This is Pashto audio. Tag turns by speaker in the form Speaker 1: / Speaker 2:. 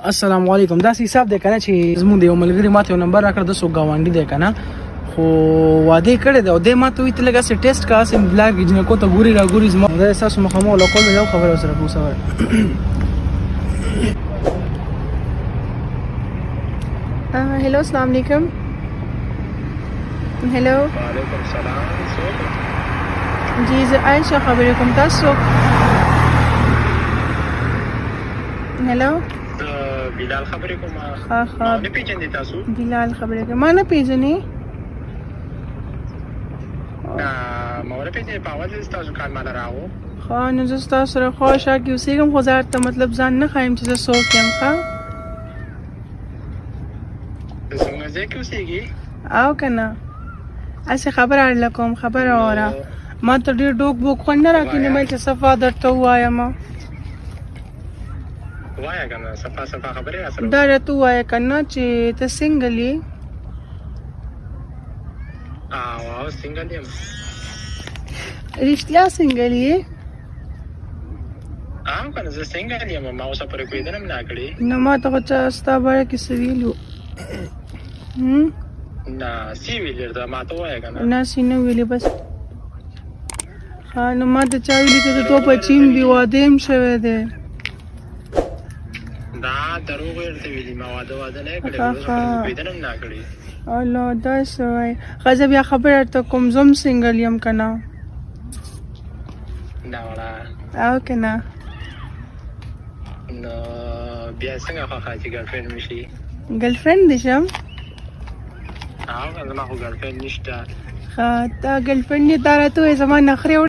Speaker 1: السلام علیکم. دا حساب دی کنه چې زموږ د یو ملګري ماته یو نمبر راکړ د سو گاونډي دی کنه خو واده کړی دی او د ماته وی ته لګا سه ټیسټ کا سم بلاګ جن کو ته ګوري را ګوري زما دا احساس مخمو له کوم یو خبر سره پوسه
Speaker 2: हेलो अस्सलाम वालेकुम. हेलो
Speaker 3: وعلیکم السلام.
Speaker 2: जी زه عائشہ خبرې کوم. تاسو हेलो
Speaker 3: بلال خبرې کوم.
Speaker 2: ها
Speaker 3: نه پیژندې تاسو؟
Speaker 2: بلال خبرې کوم. ما نه پیژنې.
Speaker 3: ما ونه پیژنې په اول ځل تاسو کار مال راغو.
Speaker 2: خو نو زه تاسو سره خوښه کې اوسېږم خو زه ته مطلب ځان نه خایم چې زه څوک یم. ښه
Speaker 3: څنګه ځای کې اوسېږي
Speaker 2: او که نه هسې خبره اړله کوم خبره واره ما ته ډېر ډوک بوک خوند نه راکړي نه مې چې صفا درته ووایم
Speaker 3: وایه که نه صفا صفا خبرې را سره
Speaker 2: دا راته ووایه که نه چې ته سنګل یې.
Speaker 3: او سنګل یم.
Speaker 2: رښتیا سنګل یې؟
Speaker 3: که نه زه سنګل یم ما اوسه پورې کوېدنه هم نه کړې.
Speaker 2: نو ما ته خو چا ستا باره کې څه ویلو
Speaker 3: نه سی ویلې درته ما ته ووایه که نه.
Speaker 2: ناسې نه ویلې بس. ها نو ما ته چا ویلي چې د تو بچي هم دي واده هم شوی دی.
Speaker 3: دا دروغ یې درته ویلي ما واده نه یې کړی اوسه پورې کوېدنه هم نه کړې.
Speaker 2: الله داسې وایي. ښه زه بیا خبره درته کوم زه هم سنګل یم که نه.
Speaker 3: نه وړه
Speaker 2: او که نه
Speaker 3: نو بیا څنګه خوښه چې ګرلفرینډ مې شي؟
Speaker 2: ګرلفرینډ دې شم؟
Speaker 3: زما خو ګرلفرینډ نشته.
Speaker 2: ښه تا ګرلفرینډ یې تا راته ووایې زما نخرې